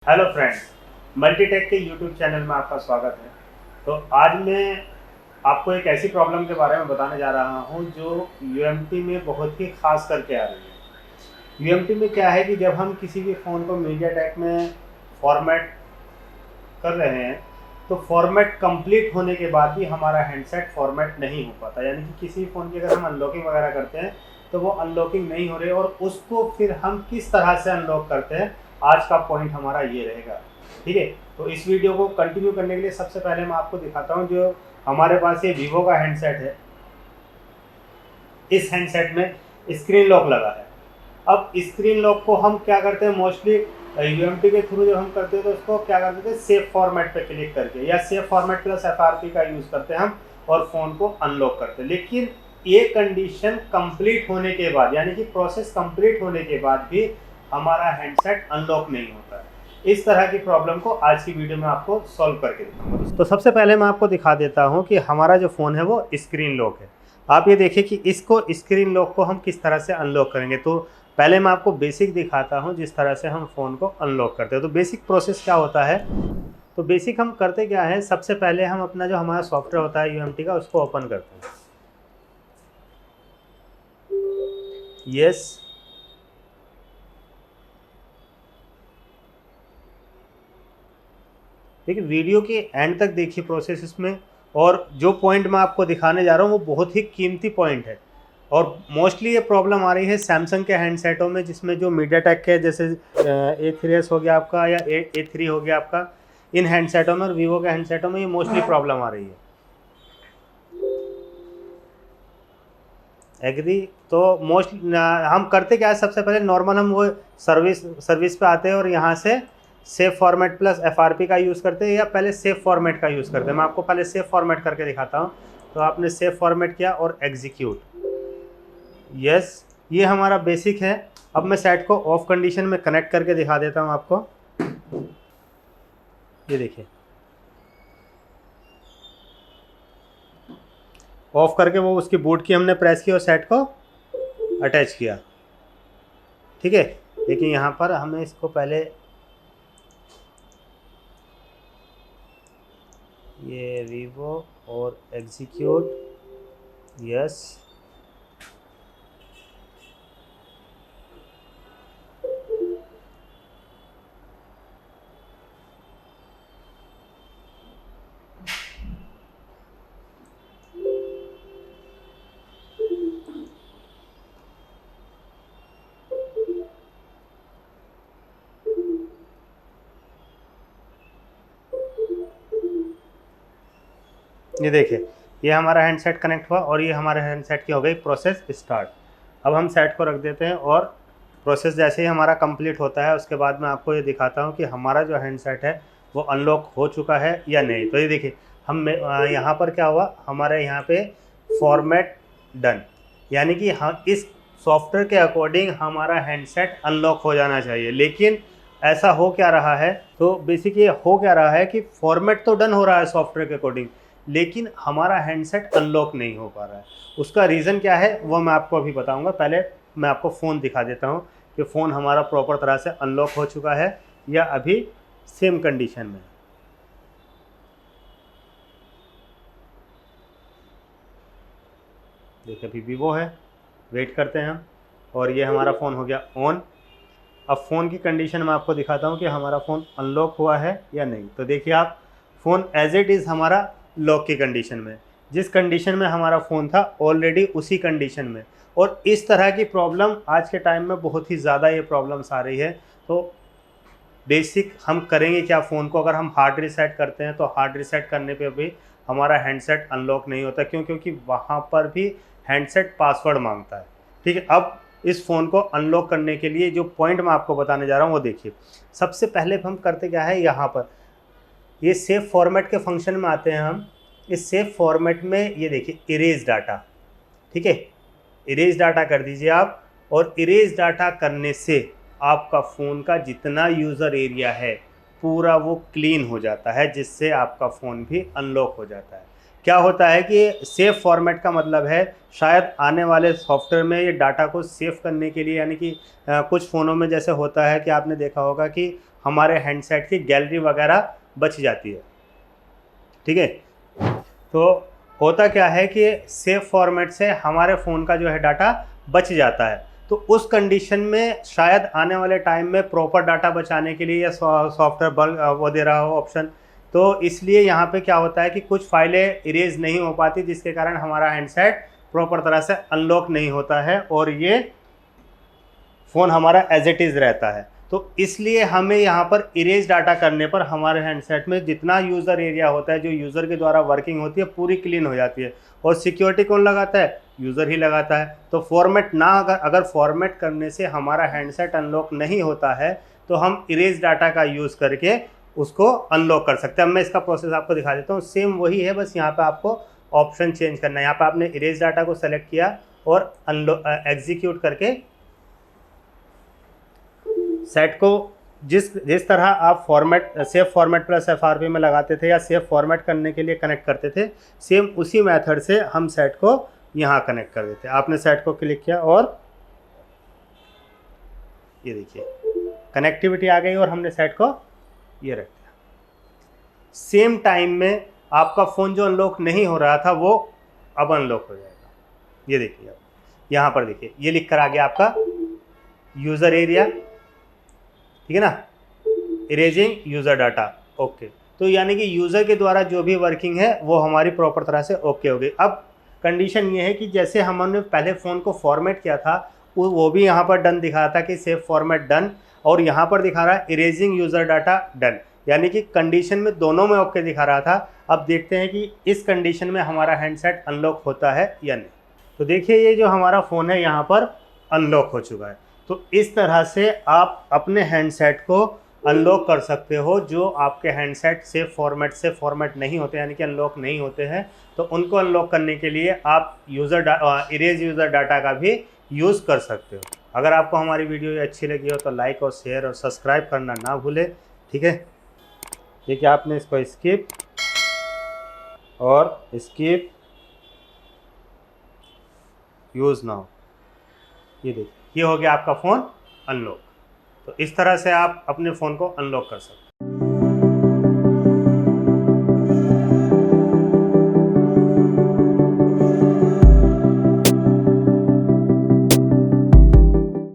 Hello friends, Multitech के YouTube channel में आपका स्वागत है। तो आज मैं आपको एक ऐसी प्रॉब्लम के बारे में बताने जा रहा हूं जो यूएमटी में बहुत ही खास करके आ रही है। यूएमटी में क्या है कि जब हम किसी भी फ़ोन को मीडियाटेक में फॉर्मेट कर रहे हैं तो फॉर्मेट कंप्लीट होने के बाद भी हमारा हैंडसेट फॉर्मेट नहीं हो पाता, यानी कि किसी फ़ोन की अगर हम अनलॉकिंग वगैरह करते हैं तो वो अनलॉकिंग नहीं हो रही, और उसको फिर हम किस तरह से अनलॉक करते हैं, आज का पॉइंट हमारा ये रहेगा। ठीक है, तो इस वीडियो को कंटिन्यू करने के लिए सबसे पहले मैं आपको दिखाता हूँ जो हमारे पास ये वीवो का हैंडसेट है। इस हैंडसेट में स्क्रीन लॉक लगा है। अब स्क्रीन लॉक को हम क्या करते हैं, मोस्टली यूएमटी के थ्रू जब हम करते हैं तो उसको क्या करते थे, सेव फॉर्मेट पे क्लिक करके या सेव फॉर्मेट प्लस एफआरपी का यूज़ करते हैं हम और फ़ोन को अनलॉक करते हैं। लेकिन ये कंडीशन कंप्लीट होने के बाद, यानी कि प्रोसेस कंप्लीट होने के बाद भी हमारा हैंडसेट अनलॉक नहीं होता है। इस तरह की प्रॉब्लम को आज की वीडियो में आपको सॉल्व करके दिखाऊंगा। तो सबसे पहले मैं आपको दिखा देता हूँ कि हमारा जो फ़ोन है वो स्क्रीन लॉक है। आप ये देखिए कि इसको स्क्रीन लॉक को हम किस तरह से अनलॉक करेंगे। तो पहले मैं आपको बेसिक दिखाता हूँ जिस तरह से हम फ़ोन को अनलॉक करते हैं। तो बेसिक प्रोसेस क्या होता है, तो बेसिक हम करते क्या है, सबसे पहले हम अपना जो हमारा सॉफ्टवेयर होता है यूएमटी का उसको ओपन करते हैं। यस, देखिए वीडियो के एंड तक देखिए प्रोसेस इसमें, और जो पॉइंट मैं आपको दिखाने जा रहा हूँ वो बहुत ही कीमती पॉइंट है। और मोस्टली ये प्रॉब्लम आ रही है सैमसंग के हैंडसेटों में, जिसमें जो मीडियाटेक के जैसे A3s हो गया आपका या A3 हो गया आपका, इन हैंडसेटों में और वीवो के हैंडसेटों में ये मोस्टली प्रॉब्लम आ रही है। एग्री। तो मोस्ट हम करते क्या है, सबसे पहले नॉर्मल हम वो सर्विस पे आते हैं और यहाँ से सेव फॉर्मेट प्लस एफआरपी का यूज़ करते हैं या पहले सेव फॉर्मेट का यूज़ करते हैं। मैं आपको पहले सेव फॉर्मेट करके दिखाता हूँ। तो आपने सेव फॉर्मेट किया और एग्जीक्यूट। यस, ये हमारा बेसिक है। अब मैं सेट को ऑफ कंडीशन में कनेक्ट करके दिखा देता हूँ आपको। ये देखिए, ऑफ करके वो उसकी बूट की हमने प्रेस की और सेट को अटैच किया। ठीक है, लेकिन यहाँ पर हमें इसको पहले ये वीवो और एग्जीक्यूट। यस, ये देखिए ये हमारा हैंडसेट कनेक्ट हुआ और ये हमारे हैंडसेट की हो गई प्रोसेस स्टार्ट। अब हम सेट को रख देते हैं और प्रोसेस जैसे ही हमारा कंप्लीट होता है उसके बाद मैं आपको ये दिखाता हूँ कि हमारा जो हैंडसेट है वो अनलॉक हो चुका है या नहीं। तो ये देखिए हम यहाँ पर क्या हुआ, हमारे यहाँ पे फॉर्मेट डन, यानी कि हम इस सॉफ्टवेयर के अकॉर्डिंग हमारा हैंडसेट अनलॉक हो जाना चाहिए। लेकिन ऐसा हो क्या रहा है, तो बेसिकली हो क्या रहा है कि फॉर्मेट तो डन हो रहा है सॉफ्टवेयर के अकॉर्डिंग, लेकिन हमारा हैंडसेट अनलॉक नहीं हो पा रहा है। उसका रीज़न क्या है वो मैं आपको अभी बताऊंगा। पहले मैं आपको फ़ोन दिखा देता हूँ कि फ़ोन हमारा प्रॉपर तरह से अनलॉक हो चुका है या अभी सेम कंडीशन में है। देखिए अभी वीवो है, वेट करते हैं हम, और ये हमारा फ़ोन हो गया ऑन। अब फ़ोन की कंडीशन मैं आपको दिखाता हूँ कि हमारा फ़ोन अनलॉक हुआ है या नहीं। तो देखिए आप, फ़ोन एज इट इज़ हमारा लॉक की कंडीशन में, जिस कंडीशन में हमारा फ़ोन था ऑलरेडी उसी कंडीशन में। और इस तरह की प्रॉब्लम आज के टाइम में बहुत ही ज़्यादा ये प्रॉब्लम्स आ रही है। तो बेसिक हम करेंगे क्या, फ़ोन को अगर हम हार्ड रीसेट करते हैं तो हार्ड रीसेट करने पे भी हमारा हैंडसेट अनलॉक नहीं होता। क्यों? क्योंकि वहाँ पर भी हैंडसेट पासवर्ड मांगता है। ठीक है, अब इस फ़ोन को अनलॉक करने के लिए जो पॉइंट मैं आपको बताने जा रहा हूँ वो देखिए। सबसे पहले हम करते क्या है, यहाँ पर ये सेव फॉर्मेट के फंक्शन में आते हैं हम। इस सेव फॉर्मेट में ये देखिए इरेज डाटा, ठीक है, इरेज डाटा कर दीजिए आप। और इरेज डाटा करने से आपका फ़ोन का जितना यूज़र एरिया है पूरा वो क्लीन हो जाता है, जिससे आपका फ़ोन भी अनलॉक हो जाता है। क्या होता है कि सेव फॉर्मेट का मतलब है शायद आने वाले सॉफ्टवेयर में ये डाटा को सेव करने के लिए, यानी कि कुछ फ़ोनों में जैसे होता है कि आपने देखा होगा कि हमारे हैंडसेट की गैलरी वगैरह बच जाती है। ठीक है, तो होता क्या है कि सेव फॉर्मेट से हमारे फ़ोन का जो है डाटा बच जाता है। तो उस कंडीशन में शायद आने वाले टाइम में प्रॉपर डाटा बचाने के लिए या सॉफ्टवेयर बल्क वो दे रहा हो ऑप्शन, तो इसलिए यहाँ पे क्या होता है कि कुछ फाइलें इरेज नहीं हो पाती, जिसके कारण हमारा हैंडसेट प्रॉपर तरह से अनलॉक नहीं होता है और ये फ़ोन हमारा एज इट इज़ रहता है। तो इसलिए हमें यहाँ पर इरेज डाटा करने पर हमारे हैंडसेट में जितना यूज़र एरिया होता है, जो यूज़र के द्वारा वर्किंग होती है, पूरी क्लीन हो जाती है। और सिक्योरिटी कौन लगाता है? यूज़र ही लगाता है। तो फॉर्मेट ना अगर फॉर्मेट करने से हमारा हैंडसेट अनलॉक नहीं होता है तो हम इरेज डाटा का यूज़ करके उसको अनलॉक कर सकते हैं। अब मैं इसका प्रोसेस आपको दिखा देता हूँ। सेम वही है, बस यहाँ पर आपको ऑप्शन चेंज करना है। यहाँ पर आपने इरेज डाटा को सेलेक्ट किया और एग्जीक्यूट करके सेट को जिस तरह आप format save format plus FRP में लगाते थे या सेव फॉर्मेट करने के लिए कनेक्ट करते थे, सेम उसी मेथड से हम सेट को यहाँ कनेक्ट कर देते हैं। आपने सेट को क्लिक किया और ये देखिए कनेक्टिविटी आ गई और हमने सेट को ये रख दिया। सेम टाइम में आपका फ़ोन जो अनलॉक नहीं हो रहा था वो अब अनलॉक हो जाएगा। ये देखिए, अब यहाँ पर देखिए ये लिख कर आ गया आपका यूज़र एरिया, ठीक है ना, इरेजिंग यूज़र डाटा, ओके। तो यानी कि यूज़र के द्वारा जो भी वर्किंग है वो हमारी प्रॉपर तरह से ओके हो गई। अब कंडीशन ये है कि जैसे हमने पहले फ़ोन को फॉर्मेट किया था वो भी यहाँ पर डन दिखा रहा था कि सेव फॉर्मेट डन, और यहाँ पर दिखा रहा है इरेजिंग यूज़र डाटा डन, यानी कि कंडीशन में दोनों में ओके दिखा रहा था। अब देखते हैं कि इस कंडीशन में हमारा हैंडसेट अनलॉक होता है या नहीं। तो देखिए ये जो हमारा फ़ोन है यहाँ पर अनलॉक हो चुका है। तो इस तरह से आप अपने हैंडसेट को अनलॉक कर सकते हो। जो आपके हैंडसेट सेव फॉर्मेट से फॉर्मेट नहीं होते, यानी कि अनलॉक नहीं होते हैं, तो उनको अनलॉक करने के लिए आप इरेज यूज़र डाटा का भी यूज़ कर सकते हो। अगर आपको हमारी वीडियो अच्छी लगी हो तो लाइक और शेयर और सब्सक्राइब करना ना भूलें, ठीक है। देखिए आपने इसको स्किप और स्किप यूज़ नाउ, ये देखिए ये हो गया आपका फ़ोन अनलॉक। तो इस तरह से आप अपने फ़ोन को अनलॉक कर सकते हैं।